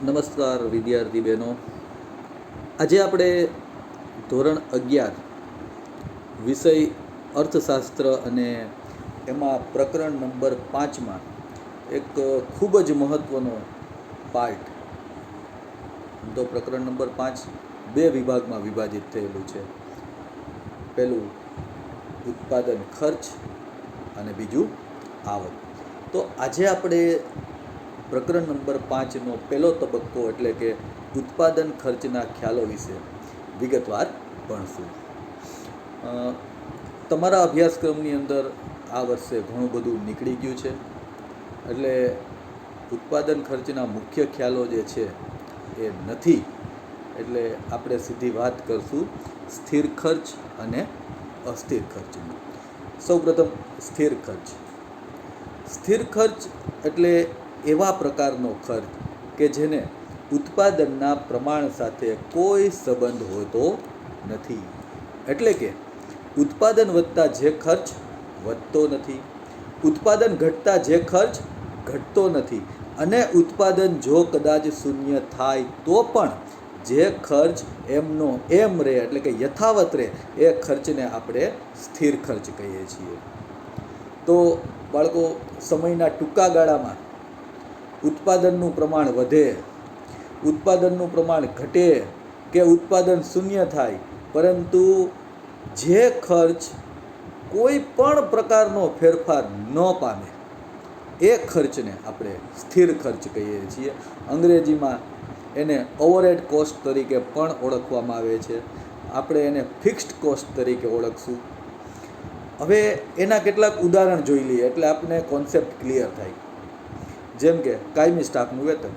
નમસ્કાર વિદ્યાર્થી બહેનો. આજે આપણે ધોરણ 11 વિષય અર્થશાસ્ત્ર અને એમાં પ્રકરણ નંબર 5માં એક ખૂબ જ મહત્ત્વનો પાર્ટ. તો પ્રકરણ નંબર 5 બે વિભાગમાં વિભાજિત થયેલું છે. પહેલું ઉત્પાદન ખર્ચ અને બીજું આવક. તો આજે આપણે પ્રકરણ નંબર 5નો પહેલો તબક્કો એટલે કે ઉત્પાદન ખર્ચના ખ્યાલો વિશે વિગતવાર ભણશું. તમારા અભ્યાસક્રમની અંદર આ વર્ષે ઘણું બધું નીકળી ગયું છે, એટલે ઉત્પાદન ખર્ચના મુખ્ય ખ્યાલો જે છે એ નથી. એટલે આપણે સીધી વાત કરશું સ્થિર ખર્ચ અને અસ્થિર ખર્ચની. સૌપ્રથમ સ્થિર ખર્ચ. સ્થિર ખર્ચ એટલે એવા પ્રકારનો ખર્ચ કે જેને ઉત્પાદનના પ્રમાણ સાથે કોઈ સંબંધ હોતો નથી. એટલે કે ઉત્પાદન વધતા જે ખર્ચ વધતો નથી, ઉત્પાદન ઘટતા જે ખર્ચ ઘટતો નથી, અને ઉત્પાદન જો કદાચ શૂન્ય થાય તો પણ જે ખર્ચ એમનો એમ રહે એટલે કે યથાવત રહે એ ખર્ચને આપણે સ્થિર ખર્ચ કહીએ છીએ. તો બાળકો, સમયના ટૂંકા ગાળામાં ઉત્પાદનનું પ્રમાણ વધે, ઉત્પાદનનું પ્રમાણ ઘટે કે ઉત્પાદન શૂન્ય થાય, પરંતુ જે ખર્ચ કોઈ પણ પ્રકારનો ફેરફાર ન પામે એ ખર્ચને આપણે સ્થિર ખર્ચ કહીએ છીએ. અંગ્રેજીમાં એને ઓવરહેડ કોસ્ટ તરીકે પણ ઓળખવામાં આવે છે. આપણે એને ફિક્સ્ડ કોસ્ટ તરીકે ઓળખશું. હવે એના કેટલાક ઉદાહરણ જોઈ લઈએ એટલે આપણને કોન્સેપ્ટ ક્લિયર થાય. જેમ કે કાયમી સ્ટાફનું વેતન.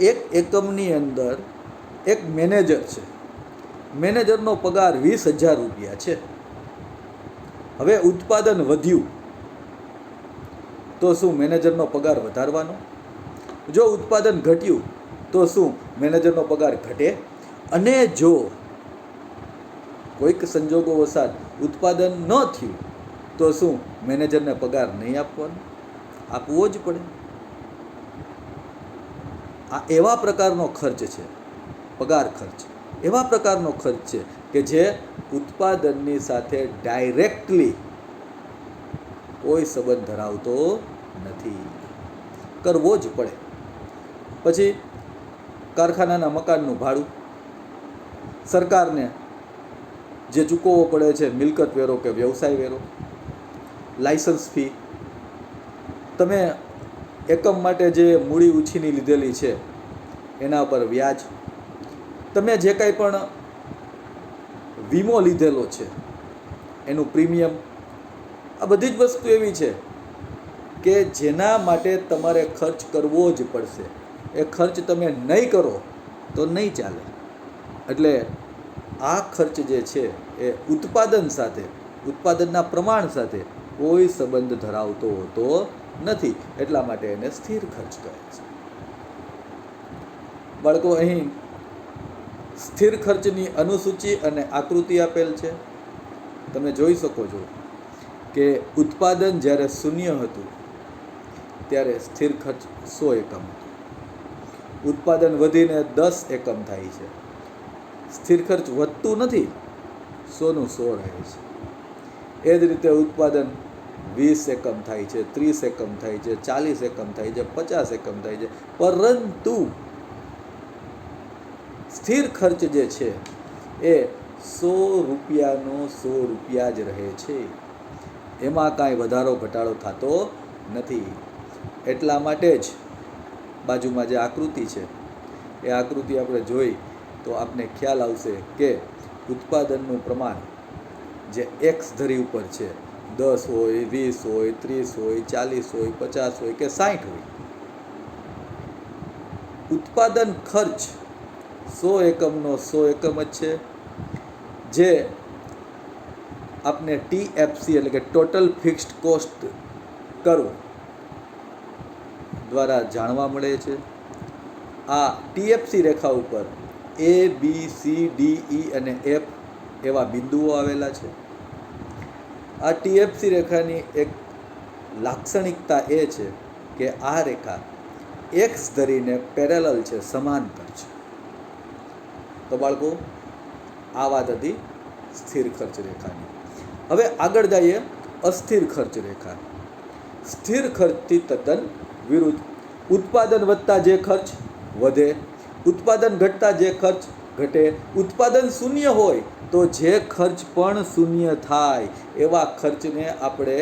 એક એકમની અંદર એક મેનેજર છે, મેનેજરનો પગાર 20,000 રૂપિયા છે. હવે ઉત્પાદન વધ્યું તો શું મેનેજરનો પગાર વધારવાનો? જો ઉત્પાદન ઘટ્યું તો શું મેનેજરનો પગાર ઘટે? અને જો કોઈક સંજોગોવશાત ઉત્પાદન ન થયું તો શું મેનેજરને પગાર નહીં આપવાનો? આપવો જ પડે. આ એવા પ્રકારનો ખર્ચ છે, પગાર ખર્ચ એવા પ્રકારનો ખર્ચ છે કે જે ઉત્પાદનની સાથે ડાયરેક્ટલી કોઈ સંબંધ ધરાવતો નથી, કરવો જ પડે. પછી કારખાનાના મકાનનું ભાડું. સરકારને જે ચૂકવવો પડે છે મિલકત વેરો કે વ્યવસાય વેરો, લાયસન્સ ફી, તમે એકમ માટે જે મૂડી ઉછીની લીધેલી છે એના પર વ્યાજ, તમે જે કાંઈ પણ વીમો લીધેલો છે એનું પ્રીમિયમ, આ બધી જ વસ્તુ એવી છે કે જેના માટે તમારે ખર્ચ કરવો જ પડશે. એ ખર્ચ તમે નહીં કરો તો નહીં ચાલે. એટલે આ ખર્ચ જે છે એ ઉત્પાદન સાથે, ઉત્પાદનના પ્રમાણ સાથે કોઈ સંબંધ ધરાવતો હોતો નથી. એટલા માટે એને સ્થિર ખર્ચ કહે છે. બાળકો, અહીં સ્થિર ખર્ચની અનુસૂચિ અને આકૃતિ આપેલ છે. તમે જોઈ શકો છો કે ઉત્પાદન જ્યારે શૂન્ય હતું ત્યારે સ્થિર ખર્ચ 100 એકમ હતું. ઉત્પાદન વધીને 10 એકમ થાય છે. સ્થિર ખર્ચ વધતું નથી, 100નું 100 રહે છે. એ જ રીતે ઉત્પાદન 20 એકમ થાય છે, 30 એકમ થાય છે, 40 એકમ થાય છે, 50 એકમ થાય છે, પરંતુ સ્થિર ખર્ચ જે છે એ 100 રૂપિયાનો 100 રૂપિયા જ રહે છે. એમાં કાંઈ વધારો ઘટાડો થતો નથી. એટલા માટે જ બાજુમાં જે આકૃતિ છે એ આકૃતિ આપણે જોઈ તો આપને ખ્યાલ આવશે કે ઉત્પાદનનું પ્રમાણ જે એક્સ ધરી ઉપર છે, 10 હોય, 20 હોય, 30 હોય, 40 હોય, 50 હોય કે 60 હોય, ઉત્પાદન ખર્ચ 100 એકમનો 100 એકમ જ છે. જે આપને TFC એટલે કે ટોટલ ફિક્સ્ડ કોસ્ટ કર્વ દ્વારા જાણવા મળે છે. આ TFC રેખા ઉપર ABCDE અને F એવા બિંદુઓ આવેલા છે. આ TFC રેખાની એક લાક્ષણિકતા એ છે કે આ રેખા એક્સ ધરીને પેરેલલ છે, સમાંતર છે. તો બાળકો આ વાત હતી સ્થિર ખર્ચ રેખાની. હવે આગળ જઈએ અસ્થિર ખર્ચ રેખા. સ્થિર ખર્ચથી તદ્દન વિરુદ્ધ. ઉત્પાદન વધતા જે ખર્ચ વધે, ઉત્પાદન ઘટતા જે ખર્ચ ઘટે. ઉત્પાદન શૂન્ય હોય તો જે ખર્ચ પણ શૂન્ય થાય એવા ખર્ચને આપણે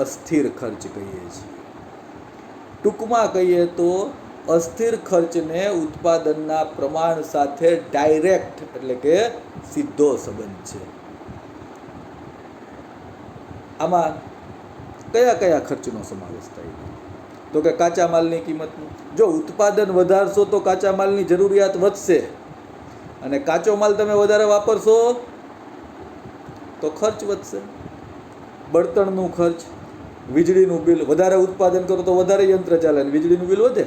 અસ્થિર ખર્ચ કહીએ છીએ. ટૂંકમાં કહીએ તો અસ્થિર ખર્ચને ઉત્પાદનના પ્રમાણ સાથે ડાયરેક્ટ એટલે કે સીધો સંબંધ છે. આમાં કયા કયા ખર્ચનો સમાવેશ થાય? તો કે કાચા માલની કિંમતનું. જો ઉત્પાદન વધારશો તો કાચા માલની જરૂરિયાત વધશે, અને કાચો માલ તમે વધારે વાપરશો તો ખર્ચ વધશે. બળતણનું ખર્ચ, વીજળીનું બિલ, વધારે ઉત્પાદન કરો તો વધારે યંત્ર ચાલે અને વીજળીનું બિલ વધે.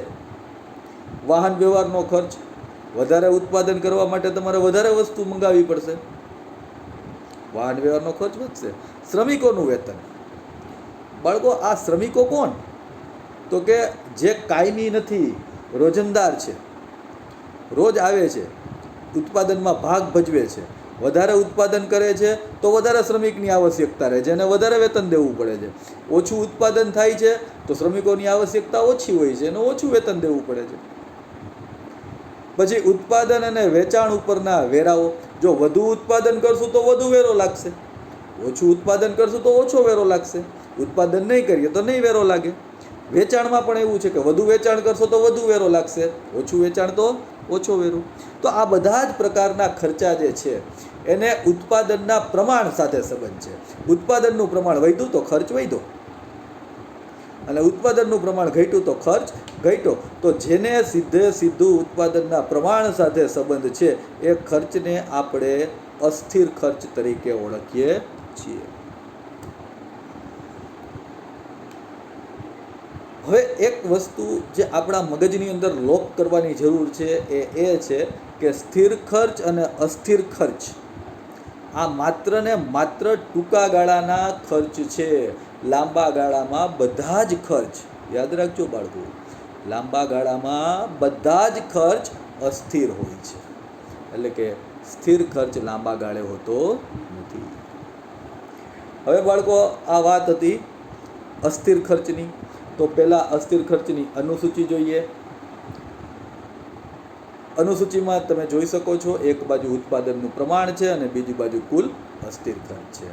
વાહન વ્યવહારનો ખર્ચ, વધારે ઉત્પાદન કરવા માટે તમારે વધારે વસ્તુ મંગાવવી પડશે, વાહન વ્યવહારનો ખર્ચ વધશે. શ્રમિકોનું વેતન. બાળકો આ શ્રમિકો કોણ? તો કે જે કાયમી નથી, રોજંદાર છે, રોજ આવે છે, ઉત્પાદનમાં ભાગ ભજવે છે, વધારે ઉત્પાદન કરે છે તો વધારે શ્રમિકની આવશ્યકતા રહે છે અને વધારે વેતન દેવું પડે છે. ઓછું ઉત્પાદન થાય છે તો શ્રમિકોની આવશ્યકતા ઓછી હોય છે અને ઓછું વેતન દેવું પડે છે. પછી ઉત્પાદન અને વેચાણ ઉપરના વેરાઓ. જો વધુ ઉત્પાદન કરશું તો વધુ વેરો લાગશે, ઓછું ઉત્પાદન કરશું તો ઓછો વેરો લાગશે, ઉત્પાદન નહીં કરીએ તો નહીં વેરો લાગે. વેચાણમાં પણ એવું છે કે વધુ વેચાણ કરશો તો વધુ વેરો લાગશે, ઓછું વેચાણ તો ઓછો વેરો. તો આ બધા જ પ્રકારના ખર્ચા જે છે એને ઉત્પાદનના પ્રમાણ સાથે સંબંધ છે. ઉત્પાદનનું પ્રમાણ વધ્યું તો ખર્ચ વધ્યો, અને ઉત્પાદનનું પ્રમાણ ઘટ્યું તો ખર્ચ ઘટ્યો. તો જેને સીધું ઉત્પાદનના પ્રમાણ સાથે સંબંધ છે એ ખર્ચને આપણે અસ્થિર ખર્ચ તરીકે ઓળખીએ છીએ. હવે એક વસ્તુ જે આપણા મગજની અંદર લોક કરવાની જરૂર છે એ છે કે સ્થિર ખર્ચ અને અસ્થિર ખર્ચ આ માત્ર ને માત્ર ટૂંકા ગાળાના ખર્ચ છે. લાંબા ગાળામાં બધા જ ખર્ચ, યાદ રાખજો બાળકો, લાંબા ગાળામાં બધા જ ખર્ચ અસ્થિર હોય છે. એટલે કે સ્થિર ખર્ચ લાંબા ગાળે હોતો નથી. હવે બાળકો આ વાત હતી અસ્થિર ખર્ચની. તો પહેલાં અસ્થિર ખર્ચની અનુસૂચિ જોઈએ. અનુસૂચિમાં તમે જોઈ શકો છો, એક બાજુ ઉત્પાદનનું પ્રમાણ છે અને બીજી બાજુ કુલ અસ્થિર ખર્ચ છે.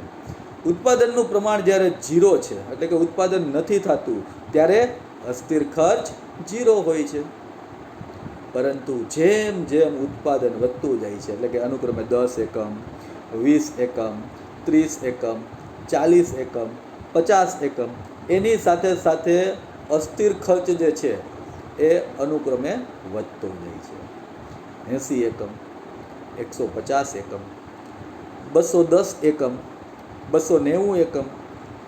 ઉત્પાદનનું પ્રમાણ જ્યારે 0 છે એટલે કે ઉત્પાદન નથી થતું ત્યારે અસ્થિર ખર્ચ 0 હોય છે. પરંતુ જેમ જેમ ઉત્પાદન વધતું જાય છે એટલે કે અનુક્રમે 10 એકમ, 20 એકમ, 30 એકમ, 40 એકમ, 50 એકમ, એની સાથે સાથે અસ્થિર ખર્ચ જે છે એ અનુક્રમે વધતો જાય છે. 80 એકમ, 150 એકમ, 210 એકમ, 290 એકમ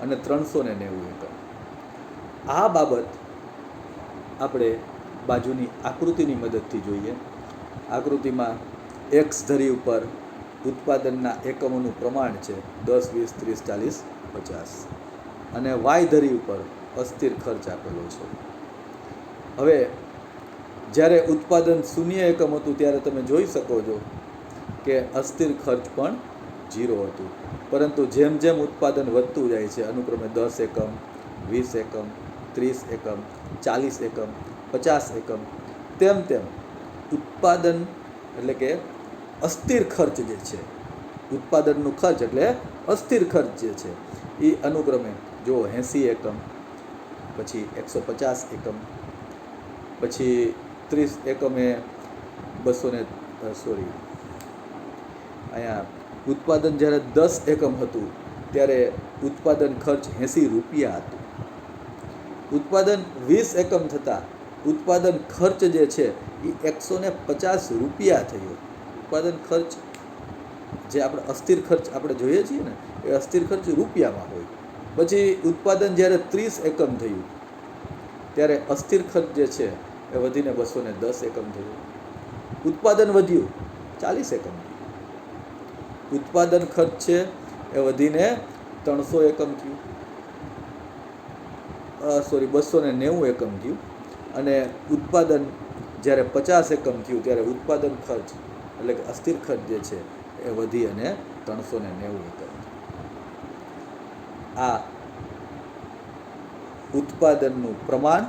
અને 390 એકમ. આ બાબત આપણે બાજુની આકૃતિની મદદથી જોઈએ. આકૃતિમાં એક્સ ધરી ઉપર ઉત્પાદનના એકમોનું પ્રમાણ છે 10, 20, 30, 40, 50 અને વાય ધરી ઉપર અસ્થિર ખર્ચ આપેલો છે. હવે જ્યારે ઉત્પાદન 0 એકમ હતું ત્યારે તમે જોઈ શકો છો કે અસ્થિર ખર્ચ પણ 0 હતું. પરંતુ જેમ જેમ ઉત્પાદન વધતું જાય છે અનુક્રમે 10 એકમ, 20 એકમ, 30 એકમ, 40 એકમ, 50 એકમ, તેમ તેમ ઉત્પાદન એટલે કે અસ્થિર ખર્ચ જે છે, ઉત્પાદનનું ખર્ચ એટલે અસ્થિર ખર્ચ જે છે એ અનુક્રમે જો 80 એકમ, પછી 150 એકમ, પછી 30 એકમે અહીંયા ઉત્પાદન જ્યારે 10 એકમ હતું ત્યારે ઉત્પાદન ખર્ચ 80 રૂપિયા હતું. ઉત્પાદન 20 એકમ થતાં ઉત્પાદન ખર્ચ જે છે એ 150 રૂપિયા થયો. ઉત્પાદન ખર્ચ જે આપણે અસ્થિર ખર્ચ આપણે જોઈએ છીએ ને એ અસ્થિર ખર્ચ રૂપિયામાં હોય. પછી ઉત્પાદન જ્યારે 30 એકમ થયું ત્યારે અસ્થિર ખર્ચ જે છે એ વધીને 210 એકમ થયું. ઉત્પાદન વધ્યું 40 એકમ થયું. ઉત્પાદન ખર્ચ છે એ વધીને 300 એકમ થયું, 290 એકમ થયું. અને ઉત્પાદન જ્યારે 50 એકમ થયું ત્યારે ઉત્પાદન ખર્ચ એટલે કે અસ્થિર ખર્ચ જે છે એ વધી અને 390 એકમ. આ ઉત્પાદનનું પ્રમાણ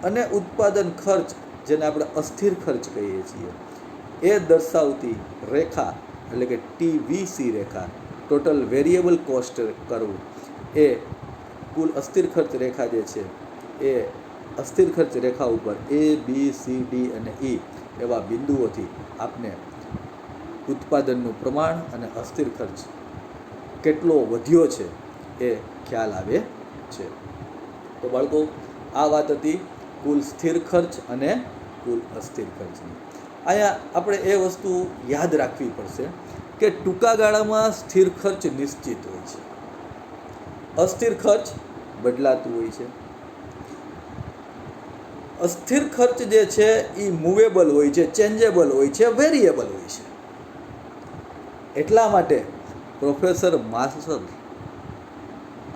અને ઉત્પાદન ખર્ચ, જેને આપણે અસ્થિર ખર્ચ કહીએ છીએ, એ દર્શાવતી રેખા એટલે કે TVC રેખા, ટોટલ વેરિયેબલ કોસ્ટ કર્વ, એ કુલ અસ્થિર ખર્ચ રેખા જે છે એ અસ્થિર ખર્ચ રેખા ઉપર ABCD અને E એવા બિંદુઓથી આપને ઉત્પાદનનું પ્રમાણ અને અસ્થિર ખર્ચ કેટલો વધ્યો છે એ ખ્યાલ આવે છે. તો બાળકો, આ વાત હતી કુલ સ્થિર ખર્ચ અને કુલ અસ્થિર ખર્ચની. અહીંયા આપણે એ વસ્તુ યાદ રાખવી પડશે કે ટૂંકા ગાળામાં સ્થિર ખર્ચ નિશ્ચિત હોય છે, અસ્થિર ખર્ચ બદલાતું હોય છે. અસ્થિર ખર્ચ જે છે એ મૂવેબલ હોય છે, ચેન્જેબલ હોય છે, વેરિયેબલ હોય છે. એટલા માટે પ્રોફેસર માર્શલ,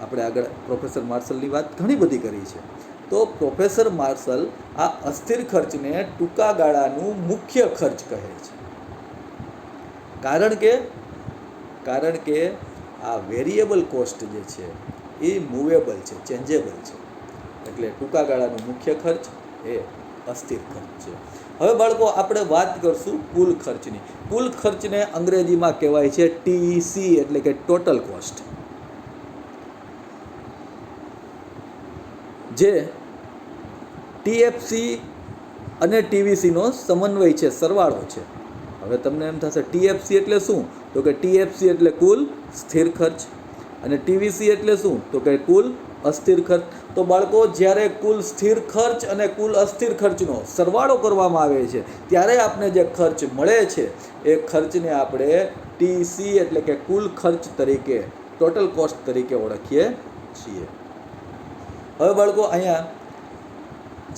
આપણે આગળ પ્રોફેસર માર્શલની વાત ઘણી બધી કરી છે, તો પ્રોફેસર માર્શલ આ અસ્થિર ખર્ચને ટૂંકા ગાળાનું મુખ્ય ખર્ચ કહે છે. કારણ કે આ વેરિયેબલ કોસ્ટ જે છે એ મૂવેબલ છે, ચેન્જેબલ છે, એટલે ટૂંકા ગાળાનું મુખ્ય ખર્ચ એ અસ્થિર ખર્ચ છે. હવે બાળકો, આપણે વાત કરશું કુલ ખર્ચની. કુલ ખર્ચને અંગ્રેજીમાં કહેવાય છે TEC એટલે કે ટોટલ કોસ્ટ, જે TFC અને TVC નો સમન્વય છે, સરવાળો છે. હવે તમને એમ થશે TFC એટલે શું? તો કે TFC એટલે કુલ સ્થિર ખર્ચ, અને TVC એટલે શું? તો કે કુલ અસ્થિર ખર્ચ. તો બાળકો, જ્યારે કુલ સ્થિર ખર્ચ અને કુલ અસ્થિર ખર્ચનો સરવાળો કરવામાં આવે છે ત્યારે આપને જે ખર્ચ મળે છે એ ખર્ચને આપણે TEC એટલે કે કુલ ખર્ચ તરીકે, ટોટલ કોસ્ટ તરીકે ઓળખીએ છીએ. હવે બાળકો, અહીંયા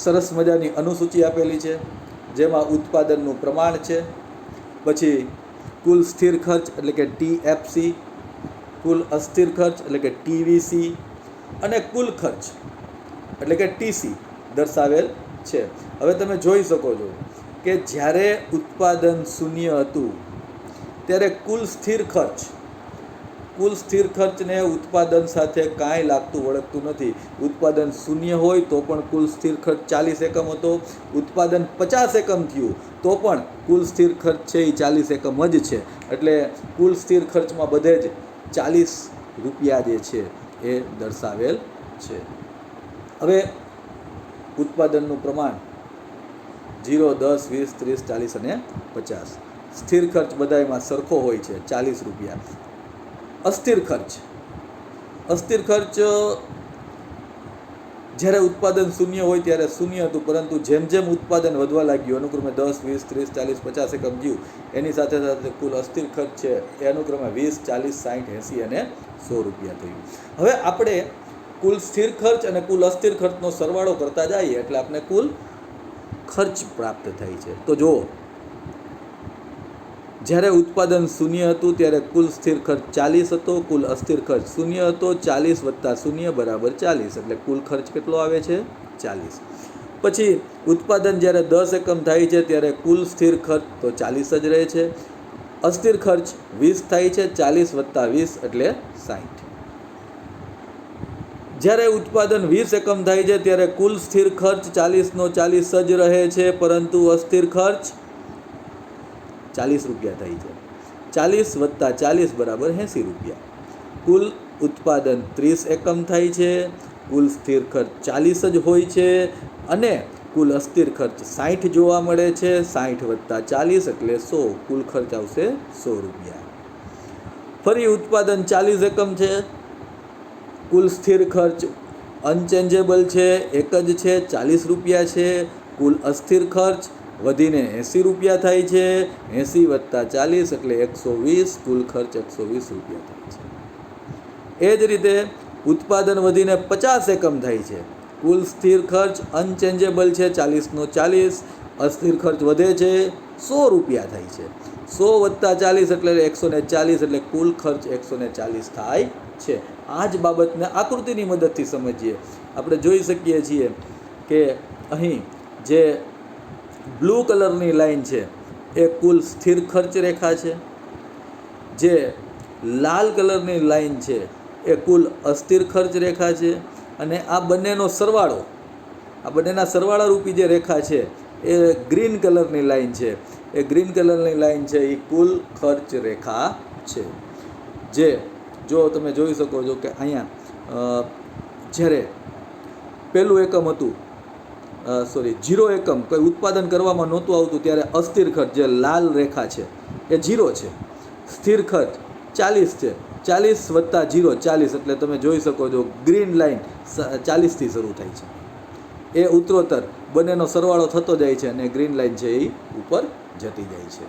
સરસ મજાની અનુસૂચિ આપેલી છે, જેમાં ઉત્પાદનનું પ્રમાણ છે, પછી કુલ સ્થિર ખર્ચ એટલે કે TFC, કુલ અસ્થિર ખર્ચ એટલે કે TVC અને કુલ ખર્ચ એટલે કે TC દર્શાવેલ છે. હવે તમે જોઈ શકો છો કે જ્યારે ઉત્પાદન શૂન્ય હતું ત્યારે કુલ સ્થિર ખર્ચને ઉત્પાદન સાથે કાંઈ લાગતું વળગતું નથી. ઉત્પાદન શૂન્ય હોય તો પણ કુલ સ્થિર ખર્ચ 40 એકમ હતો, ઉત્પાદન 50 એકમ થયું તો પણ કુલ સ્થિર ખર્ચ છે એ 40 એકમ જ છે. એટલે કુલ સ્થિર ખર્ચમાં બધે જ 40 રૂપિયા જે છે એ દર્શાવેલ છે. હવે ઉત્પાદનનું પ્રમાણ 0, 10, 20, 30, 40 અને 50. સ્થિર ખર્ચ બધાયમાં સરખો હોય છે, 40 રૂપિયા. અસ્થિર ખર્ચ જ્યારે ઉત્પાદન શૂન્ય હોય ત્યારે શૂન્ય હતું, પરંતુ જેમ જેમ ઉત્પાદન વધવા લાગ્યું, અનુક્રમે 10, 20, 30, 40, 50 એકમ થયું, એની સાથે સાથે કુલ અસ્થિર ખર્ચ છે એ અનુક્રમે 20, 40, 60, 80 અને 100 રૂપિયા થયું. હવે આપણે કુલ સ્થિર ખર્ચ અને કુલ અસ્થિર ખર્ચનો સરવાળો કરતા જઈએ એટલે આપણે કુલ ખર્ચ પ્રાપ્ત થાય છે. તો જુઓ, જ્યારે ઉત્પાદન શૂન્ય હતું ત્યારે કુલ સ્થિર ખર્ચ 40 હતો, કુલ અસ્થિર ખર્ચ શૂન્ય હતો. 40 વત્તા શૂન્ય બરાબર 40, એટલે કુલ ખર્ચ કેટલો આવે છે? 40. પછી ઉત્પાદન જ્યારે 10 એકમ થાય છે ત્યારે કુલ સ્થિર ખર્ચ તો 40 જ રહે છે. અસ્થિર ખર્ચ 20 થાય છે, 40 વત્તા 20 એટલે 60. જ્યારે ઉત્પાદન 20 એકમ થાય છે ત્યારે કુલ સ્થિર ખર્ચ 40નો 40 જ રહે છે, પરંતુ અસ્થિર ખર્ચ 40 રૂપિયા થાય છે. 40 વત્તા 40 બરાબર 80 રૂપિયા. કુલ ઉત્પાદન 30 એકમ થાય છે, કુલ સ્થિર ખર્ચ 40 જ હોય છે, અને કુલ અસ્થિર ખર્ચ 60 જોવા મળે છે. 60 વત્તા 40 એટલે 100, કુલ ખર્ચ આવશે 100 રૂપિયા. ફરી ઉત્પાદન 40 એકમ છે, કુલ સ્થિર ખર્ચ અનચેન્જેબલ છે, એક જ છે, 40 રૂપિયા છે. કુલ અસ્થિર ખર્ચ વધીને 80 રૂપિયા થાય છે. 80 વત્તા 40 એટલે 120, કુલ ખર્ચ 120 રૂપિયા થાય છે. એ જ રીતે ઉત્પાદન વધીને 50 એકમ થાય છે, કુલ સ્થિર ખર્ચ અનચેન્જેબલ છે, 40નો 40, અસ્થિર ખર્ચ વધે છે, 100 રૂપિયા થાય છે. 100 વત્તા 40 એટલે 140, એટલે કુલ ખર્ચ 140 થાય છે. આ જ બાબતને આકૃતિની મદદથી સમજીએ. આપણે જોઈ શકીએ છીએ કે કે અહીં જે બ્લુ કલરની લાઈન છે એ કુલ સ્થિર ખર્ચ રેખા છે, જે લાલ કલરની લાઈન છે એ કુલ અસ્થિર ખર્ચ રેખા છે, અને આ બંનેનો સરવાળો, આ બંનેના સરવાળા રૂપી જે રેખા છે એ ગ્રીન કલરની લાઈન છે, એ ગ્રીન કલરની લાઈન છે એ કુલ ખર્ચ રેખા છે. જે જો તમે જોઈ શકો છો કે અહીંયા જ્યારે પહેલું એકમ હતું, જીરો એકમ કોઈ ઉત્પાદન કરવામાં નહોતું આવતું ત્યારે અસ્થિર ખર્ચ જે લાલ રેખા છે એ 0 છે, સ્થિર ખર્ચ 40 છે, 40 વત્તા 0 40, એટલે તમે જોઈ શકો છો ગ્રીન લાઈન 40થી શરૂ થાય છે. એ ઉત્તરોત્તર બંનેનો સરવાળો થતો જાય છે અને ગ્રીન લાઈન છે એ ઉપર જતી જાય છે.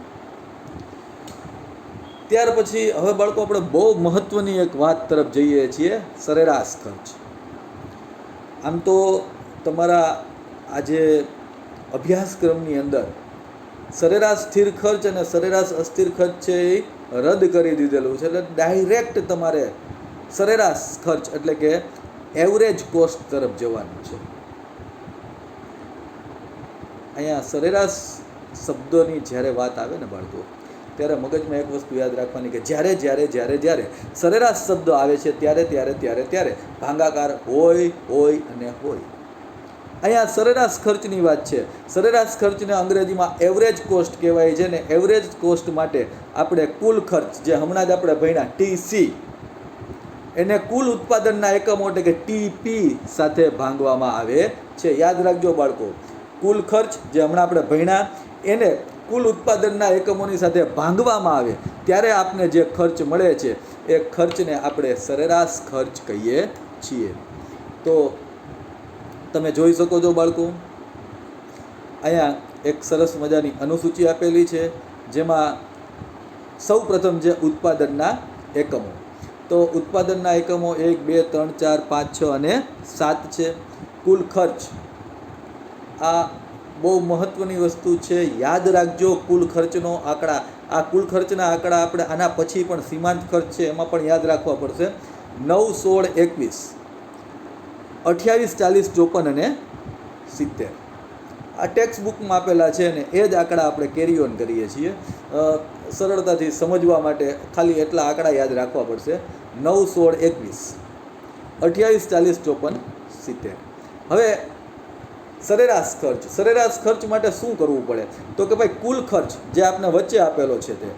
ત્યાર પછી હવે બાળકો આપણે બહુ મહત્ત્વની એક વાત તરફ જઈએ છીએ, સરેરાશ ખર્ચ. આમ તો તમારા આજે અભ્યાસક્રમની અંદર સરેરાશ સ્થિર ખર્ચ અને સરેરાશ અસ્થિર ખર્ચ છે એ રદ કરી દીધેલું છે, એટલે ડાયરેક્ટ તમારે સરેરાશ ખર્ચ એટલે કે એવરેજ કોસ્ટ તરફ જવાનું છે. અહીંયા સરેરાશ શબ્દોની જ્યારે વાત આવે ને બાળકો, ત્યારે મગજમાં એક વસ્તુ યાદ રાખવાની કે જ્યારે સરેરાશ શબ્દ આવે છે ત્યારે ભાંગાકાર હોય અને હોય. અહીંયા સરેરાશ ખર્ચની વાત છે. સરેરાશ ખર્ચને અંગ્રેજીમાં એવરેજ કોસ્ટ કહેવાય છે ને એવરેજ કોસ્ટ માટે આપણે કુલ ખર્ચ જે હમણાં જ આપણે ભણ્યા TC એને કુલ ઉત્પાદનના એકમો એટલે કે TP સાથે ભાંગવામાં આવે છે. યાદ રાખજો બાળકો, કુલ ખર્ચ જે હમણાં આપણે ભણ્યા એને કુલ ઉત્પાદનના એકમોની સાથે ભાંગવામાં આવે ત્યારે આપને જે ખર્ચ મળે છે એ ખર્ચને આપણે સરેરાશ ખર્ચ કહીએ છીએ. તો તમે જોઈ શકો છો બાળકો, અહીંયા એક સરસ મજાની અનુસૂચિ આપેલી છે જેમાં સૌ પ્રથમ જે ઉત્પાદનના એકમો, તો ઉત્પાદનના એકમો 1 2 3 4 5 6 અને 7 છે. કુલ ખર્ચ આ બહુ મહત્ત્વની વસ્તુ છે, યાદ રાખજો. કુલ ખર્ચનો આંકડા, આ કુલ ખર્ચના આંકડા આપણે આના પછી પણ સીમાંત ખર્ચ છે એમાં પણ યાદ રાખવા પડશે. 9 16 21 28 40 54 અને 70 આ ટેક્સ્ટ બુકમાં આપેલા છે ને એ જ આંકડા આપણે કેરી ઓન કરીએ છીએ. સરળતાથી સમજવા માટે ખાલી એટલા આંકડા યાદ રાખવા પડશે. 9 16 21 28 40 54 70. હવે સરેરાશ ખર્ચ માટે શું કરવું પડે? તો કે ભાઈ કુલ ખર્ચ જે આપણે વચ્ચે આપેલો છે તે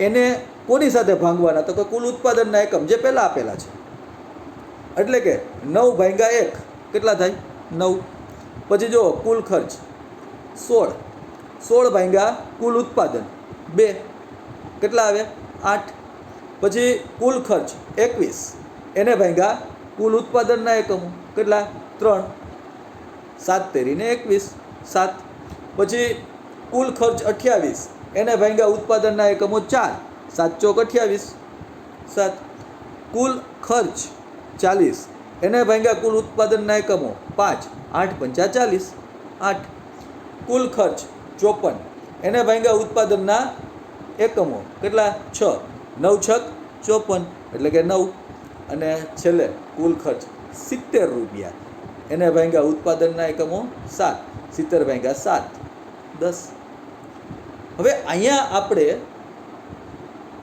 એને કોની સાથે ભાંગવાના? તો કે કુલ ઉત્પાદનના એકમ જે પહેલાં આપેલા છે, એટલે કે 9 ભાગ્યા 1 કેટલા થાય? 9. પછી જો કુલ ખર્ચ 16 ભાગ્યા કુલ ઉત્પાદન 2 કેટલા આવે? 8. પછી કુલ ખર્ચ 21 એને ભાગ્યા કુલ ઉત્પાદનના એકમો કેટલા? 3. 7 તેરીને 21 7. પછી કુલ ખર્ચ 28 એને ભાગ્યા ઉત્પાદનના એકમો 4 7 ચોક 28 7. કુલ ખર્ચ 40 એને ભાગ્યા કુલ ઉત્પાદનના એકમો 5 8 પંચા 40 8. કુલ ખર્ચ 54 એને ભાગ્યા ઉત્પાદનના એકમો કેટલા? 6 9 છક 54 એટલે કે 9. અને છેલ્લે કુલ ખર્ચ 70 રૂપિયા એને ભાગ્યા ઉત્પાદનના એકમો 7 70 ભાગ્યા 7 10. હવે અહીંયા આપણે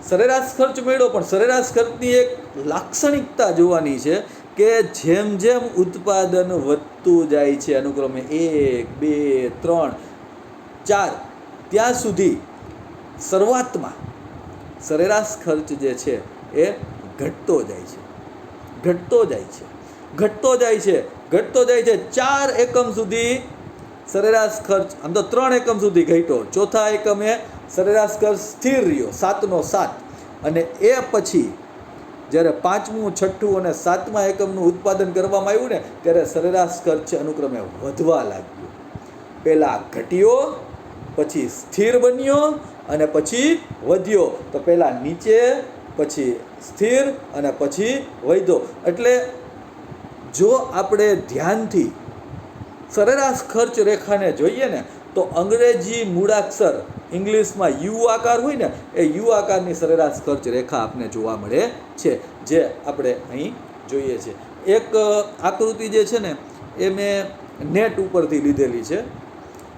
સરેરાશ ખર્ચ મળ્યો, પણ સરેરાશ ખર્ચની એક લાક્ષણિકતા જોવાની છે કે જેમ જેમ ઉત્પાદન વધતું જાય છે અનુક્રમે 1 2 3 4 ત્યાં સુધી શરૂઆતમાં સરેરાશ ખર્ચ જે છે એ ઘટતો જાય છે. 4 એકમ સુધી સરેરાશ ખર્ચ, આમ તો 3 એકમ સુધી ઘટ્યો, ચોથા એકમે સરેરાશ ખર્ચ સ્થિર રહ્યો 7 નો 7. અને એ પછી જ્યારે 5મું 6ઠું અને 7મા એકમનું ઉત્પાદન કરવામાં આવ્યું ને ત્યારે સરેરાશ ખર્ચ અનુક્રમે વધવા લાગ્યો. પહેલાં ઘટ્યો, પછી સ્થિર બન્યો અને પછી વધ્યો. તો પહેલાં નીચે, પછી સ્થિર અને પછી વધ્યો. એટલે જો આપણે ધ્યાનથી સરેરાશ ખર્ચ રેખાને જોઈએ ને તો અંગ્રેજી મૂળાક્ષર ઇંગ્લિશમાં યુ આકાર હોય ને એ યુ આકારની સરેરાશ ખર્ચ રેખા આપને જોવા મળે છે, જે આપણે અહીં જોઈએ છીએ. એક આકૃતિ જે છે ને એ મેં નેટ ઉપરથી લીધેલી છે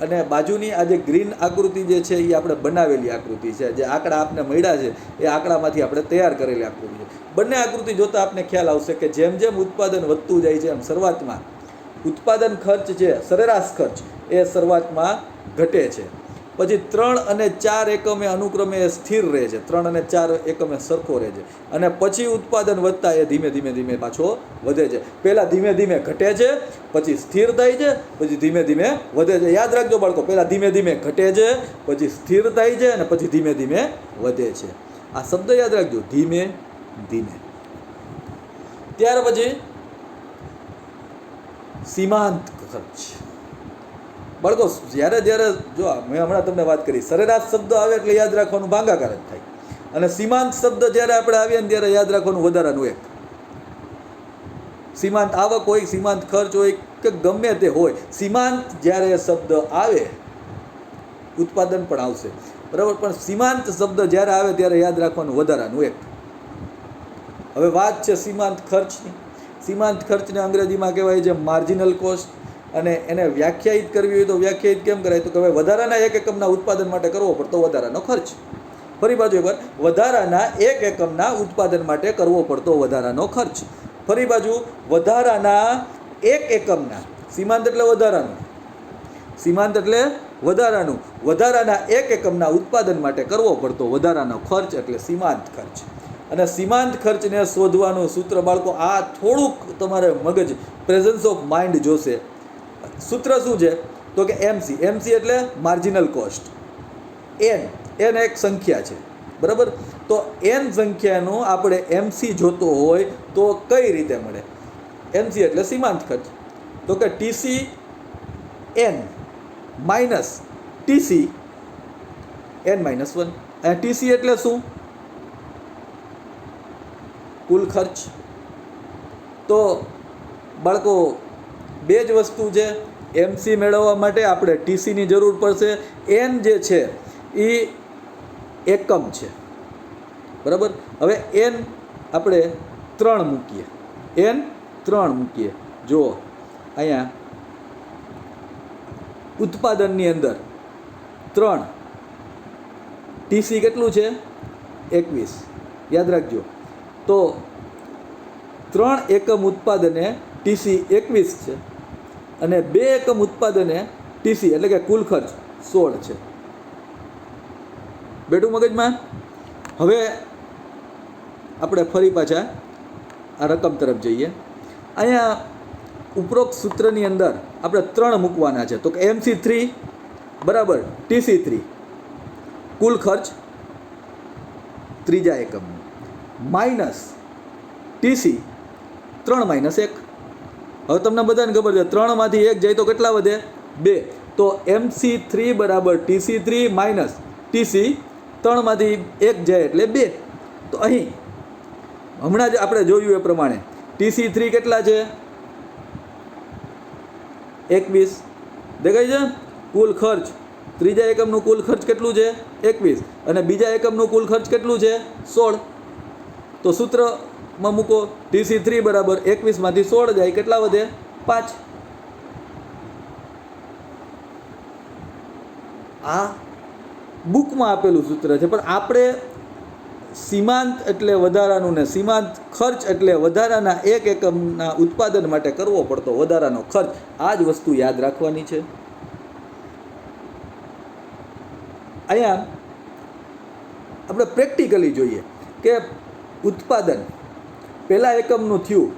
અને બાજુની આ જે ગ્રીન આકૃતિ જે છે એ આપણે બનાવેલી આકૃતિ છે. જે આંકડા આપને મળ્યા છે એ આંકડામાંથી આપણે તૈયાર કરેલી આકૃતિ છે. બંને આકૃતિ જોતાં આપને ખ્યાલ આવશે કે જેમ જેમ ઉત્પાદન વધતું જાય છે એમ શરૂઆતમાં ઉત્પાદન ખર્ચ છે, સરેરાશ ખર્ચ એ શરૂઆતમાં ઘટે છે. પછી 3 અને 4 એકમે અનુક્રમે એ સ્થિર રહે છે, 3 અને 4 એકમે સરખો રહે છે અને પછી ઉત્પાદન વધતા એ ધીમે ધીમે ધીમે પાછો વધે છે. પહેલાં ધીમે ધીમે ઘટે છે, પછી સ્થિર થાય છે, પછી ધીમે ધીમે વધે છે. યાદ રાખજો બાળકો, પહેલાં ધીમે ધીમે ઘટે છે, પછી સ્થિર થાય છે અને પછી ધીમે ધીમે વધે છે. આ શબ્દ યાદ રાખજો, ધીમે ધીમે. ત્યાર પછી સીમાંત ખર્ચ. બાળકો જ્યારે જો મેં હમણાં તમને વાત કરી, સરેરાશ શબ્દ આવે એટલે યાદ રાખવાનું ભાગાકાર જ થાય અને સીમાંત શબ્દ જ્યારે આપણે આવીએ ને ત્યારે યાદ રાખવાનું વધારાનું એક. સીમાંત આવક હોય, સીમાંત ખર્ચ હોય કે ગમે તે હોય, સીમાંત જ્યારે શબ્દ આવે ઉત્પાદન પણ આવશે, બરાબર, પણ સીમાંત શબ્દ જ્યારે આવે ત્યારે યાદ રાખવાનું વધારાનું એક. હવે વાત છે સીમાંત ખર્ચની. સીમાંત ખર્ચને અંગ્રેજીમાં કહેવાય છે માર્જિનલ કોસ્ટ અને એને વ્યાખ્યાયિત કરવી હોય તો વ્યાખ્યાયિત કેમ કરાય તો કે ભાઈ વધારાના 1 એકમના ઉત્પાદન માટે કરવો પડતો વધારાનો ખર્ચ. ફરી બાજુ એકવાર, વધારાના 1 એકમના ઉત્પાદન માટે કરવો પડતો વધારાનો ખર્ચ. ફરી બાજુ, વધારાના 1 એકમના, સીમાંત એટલે વધારાનું, સીમાંત એટલે વધારાનું, વધારાના 1 એકમના ઉત્પાદન માટે કરવો પડતો વધારાનો ખર્ચ એટલે સીમાંત ખર્ચ. અને સીમાંત ખર્ચને શોધવાનું સૂત્ર બાળકો આ થોડુંક તમારે મગજ પ્રેઝન્સ ઓફ માઇન્ડ જોશે. સૂત્ર શું છે તો કે MC. MC એટલે માર્જિનલ કોસ્ટ. n એક સંખ્યા છે, બરાબર. તો n સંખ્યાનો આપણે MC જોતો હોય તો કઈ રીતે મળે? MC એટલે સીમાંત ખર્ચ. તો કે TC n minus TC n-1. અને TC એટલે શું? કુલ ખર્ચ. તો બાળકો બે જ વસ્તુ છે. MC મેળવવા માટે આપણે TCની જરૂર પડશે. n જે છે એ એકમ છે, બરાબર. હવે n આપણે 3 મૂકીએ, n 3 મૂકીએ. જુઓ અહીંયા ઉત્પાદનની અંદર 3, TC કેટલું છે? 21. યાદ રાખજો. તો 3 એકમ ઉત્પાદને TC 21 છે અને 2 એકમ ઉત્પાદને TC એટલે કે કુલ ખર્ચ 16 છે. બેઠું મગજમાં? હવે આપણે ફરી પાછા આ રકમ તરફ જઈએ. અહીંયા ઉપરોક્ત સૂત્રની અંદર આપણે 3 મૂકવાના છે. તો કે MC3 બરાબર TC3 કુલ ખર્ચ ત્રીજા એકમનું માઇનસ TC 3 - 1. હવે તમને બધાને ખબર છે 3 માંથી 1 જાય તો કેટલા વધે? 2. તો MC3 બરાબર TC3 માઇનસ TC 3 માંથી 1 જાય એટલે 2. તો અહીં હમણાં જ આપણે જોયું એ પ્રમાણે TC3 કેટલા છે? 21. દેખાય છે? કુલ ખર્ચ ત્રીજા એકમનું કુલ ખર્ચ કેટલું છે? 21. અને બીજા એકમનું કુલ ખર્ચ કેટલું છે? 16. તો સૂત્રમાં મૂકો. TC3 બરાબર 21 માંથી 16 જાય કેટલા વધે? 5. આ બુકમાં આપેલું સૂત્ર છે, પણ આપણે સીમાંત એટલે વધારાનું ને સીમાંત ખર્ચ એટલે વધારાના 1 એકમના ઉત્પાદન માટે કરવો પડતો વધારાનો ખર્ચ. આ જ વસ્તુ યાદ રાખવાની છે. અહીંયા આપણે પ્રેક્ટિકલી જોઈએ કે ઉત્પાદન પહેલા એકમનું થયું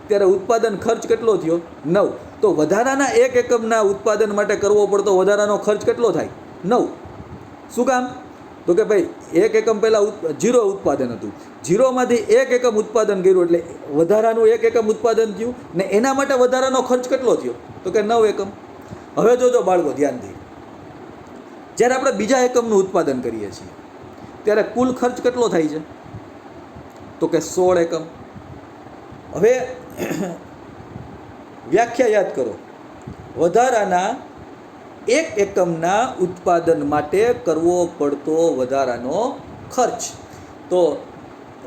ત્યારે ઉત્પાદન ખર્ચ કેટલો થયો? 9. તો વધારાના 1 એકમના ઉત્પાદન માટે કરવો પડતો વધારાનો ખર્ચ કેટલો થાય? 9. શું કામ? તો કે ભાઈ 1 એકમ પહેલાં 0 ઉત્પાદન હતું, 0 માંથી 1 એકમ ઉત્પાદન કર્યું એટલે વધારાનું 1 એકમ ઉત્પાદન થયું ને એના માટે વધારાનો ખર્ચ કેટલો થયો? તો કે 9 એકમ. હવે જોજો બાળકો ધ્યાનથી, જ્યારે આપણે બીજા એકમનું ઉત્પાદન કરીએ છીએ ત્યારે કુલ ખર્ચ કેટલો થાય છે? તો કે 16 એકમ. હવે વ્યાખ્યા યાદ કરો. વધારાના 1 એકમના ઉત્પાદન માટે કરવો પડતો વધારાનો ખર્ચ. તો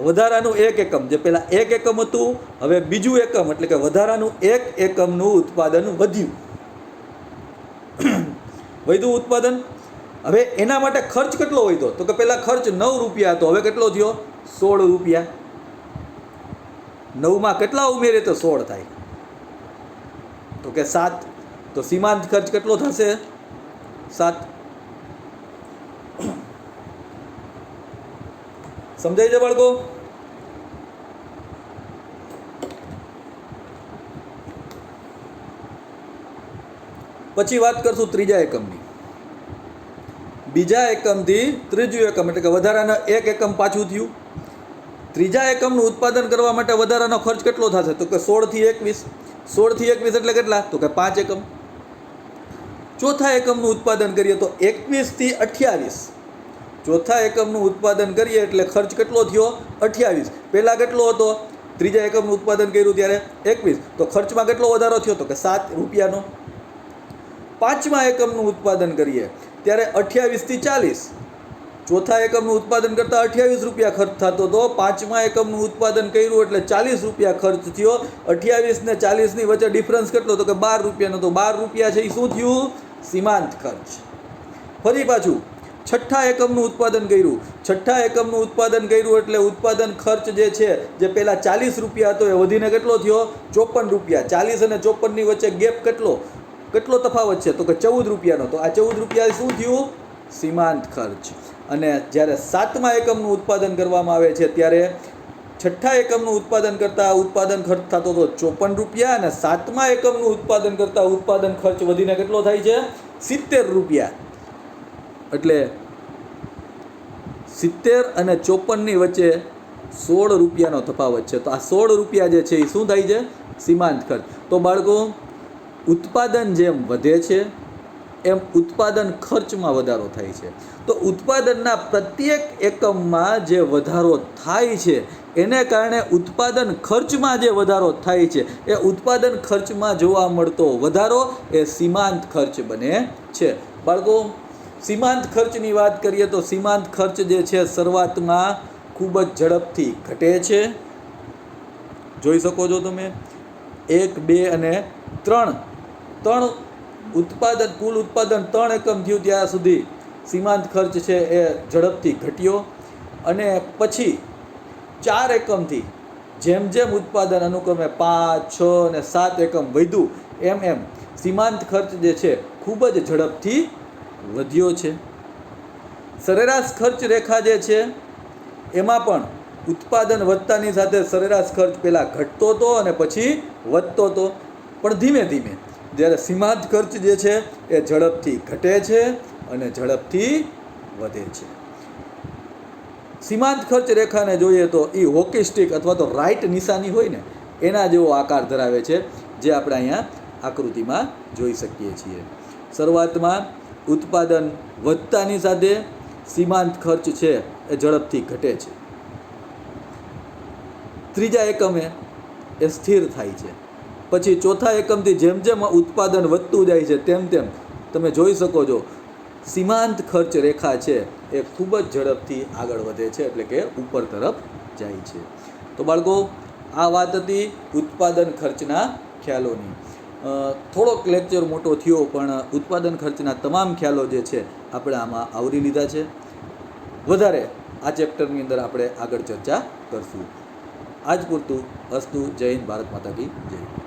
વધારાનું 1 એકમ, જે પહેલાં 1 એકમ હતું હવે બીજું એકમ એટલે કે વધારાનું 1 એકમનું ઉત્પાદન વધ્યું. વધ્યું ઉત્પાદન. હવે એના માટે ખર્ચ કેટલો વધ્યો? તો કે પહેલાં ખર્ચ 9 રૂપિયા હતો, હવે કેટલો થયો? 16 રૂપિયા. 9માં કેટલા ઉમેરે તો 16 થાય? તો કે 7. તો સીમાંત ખર્ચ કેટલો થશે? 7. સમજાય છે બાળકો? પછી વાત કરશું ત્રીજા એકમની. બીજા એકમથી ત્રીજું એકમ એટલે કે વધારાના 1 એકમ પાછું થયું. ત્રીજા એકમનું ઉત્પાદન કરવા માટે વધારાનો ખર્ચ કેટલો થશે? તો કે 16 થી 21. 16 થી 21 એટલે કેટલા? તો કે 5 એકમ. ચોથા એકમનું ઉત્પાદન કરીએ તો 21 થી 28. ચોથા એકમનું ઉત્પાદન કરીએ એટલે ખર્ચ કેટલો થયો? 28. પહેલાં કેટલો હતો? ત્રીજા એકમનું ઉત્પાદન કર્યું ત્યારે 21. તો ખર્ચમાં કેટલો વધારો થયો? તો કે 7 રૂપિયાનો. પાંચમા એકમનું ઉત્પાદન કરીએ ત્યારે 28 થી 40. ચોથા એકમનું ઉત્પાદન કરતાં 28 રૂપિયા ખર્ચ થતો હતો. પાંચમા એકમનું ઉત્પાદન કર્યું એટલે 40 રૂપિયા ખર્ચ થયો. 28 ને 40ની વચ્ચે ડિફરન્સ કેટલો? તો કે 12 રૂપિયાનો. તો 12 રૂપિયા છે એ શું થયું? સીમાંત ખર્ચ. ફરી પાછું છઠ્ઠા એકમનું ઉત્પાદન કર્યું. છઠ્ઠા એકમનું ઉત્પાદન કર્યું એટલે ઉત્પાદન ખર્ચ જે છે, જે પહેલાં 40 રૂપિયા હતો એ વધીને કેટલો થયો? 54 રૂપિયા. 40 અને 54ની વચ્ચે ગેપ કેટલો તફાવત છે? તો કે 14 રૂપિયાનો. તો આ 14 રૂપિયા શું થયું? સીમાંત ખર્ચ. અને જ્યારે સાતમા એકમનું ઉત્પાદન કરવામાં આવે છે ત્યારે છઠ્ઠા એકમનું ઉત્પાદન કરતાં ઉત્પાદન ખર્ચ થતો હતો 54 રૂપિયા અને સાતમા એકમનું ઉત્પાદન કરતાં ઉત્પાદન ખર્ચ વધીને કેટલો થાય છે? 70 રૂપિયા. એટલે 70 અને 54ની વચ્ચે 16 રૂપિયાનો તફાવત છે. તો આ 16 રૂપિયા જે છે એ શું થાય છે? સીમાંત ખર્ચ. તો બાળકો, ઉત્પાદન જેમ વધે છે એમ ઉત્પાદન ખર્ચમાં વધારો થાય છે. તો ઉત્પાદનના પ્રત્યેક એકમમાં જે વધારો થાય છે એને કારણે ઉત્પાદન ખર્ચમાં જે વધારો થાય છે એ ઉત્પાદન ખર્ચમાં જોવા મળતો વધારો એ સીમાંત ખર્ચ બને છે. બાળકો, સીમાંત ખર્ચની વાત કરીએ તો સીમાંત ખર્ચ જે છે શરૂઆતમાં ખૂબ જ ઝડપથી ઘટે છે. જોઈ શકો છો તમે. 1, 2 અને 3 ઉત્પાદન, કુલ ઉત્પાદન 3 એકમ થયું ત્યાં સુધી સીમાંત ખર્ચ છે એ ઝડપથી ઘટ્યો. અને પછી 4 એકમથી જેમ જેમ ઉત્પાદન અનુક્રમે 5, 6 અને 7 એકમ વધ્યું એમ સીમાંત ખર્ચ જે છે ખૂબ જ ઝડપથી વધ્યો છે. સરેરાશ ખર્ચ રેખા જે છે એમાં પણ ઉત્પાદન વધતાની સાથે સરેરાશ ખર્ચ પહેલાં ઘટતો હતો અને પછી વધતો હતો. પણ ધીમે ધીમે જ્યારે સીમાંત ખર્ચ જે છે એ ઝડપથી ઘટે છે અને ઝડપથી વધે છે. સીમાંત ખર્ચ રેખાને જોઈએ તો એ હોકી સ્ટિક અથવા તો રાઈટ નિશાની હોય ને એના જેવો આકાર ધરાવે છે, જે આપણે અહીંયા આકૃતિમાં જોઈ શકીએ છીએ. શરૂઆતમાં ઉત્પાદન વધતાની સાથે સીમાંત ખર્ચ છે એ ઝડપથી ઘટે છે. ત્રીજા એકમે એ સ્થિર થાય છે. પછી ચોથા એકમથી જેમ જેમ ઉત્પાદન વધતું જાય છે તેમ તેમ તમે જોઈ શકો છો સીમાંત ખર્ચ રેખા છે એ ખૂબ જ ઝડપથી આગળ વધે છે, એટલે કે ઉપર તરફ જાય છે. તો બાળકો, આ વાત હતી ઉત્પાદન ખર્ચના ખ્યાલોની. થોડોક લેક્ચર મોટો થયો પણ ઉત્પાદન ખર્ચના તમામ ખ્યાલો જે છે આપણે આમાં આવરી લીધા છે. વધારે આ ચેપ્ટરની અંદર આપણે આગળ ચર્ચા કરશું. આજ પૂરતું. અસ્તુ. જય હિન્દ. ભારત માતા કી જય.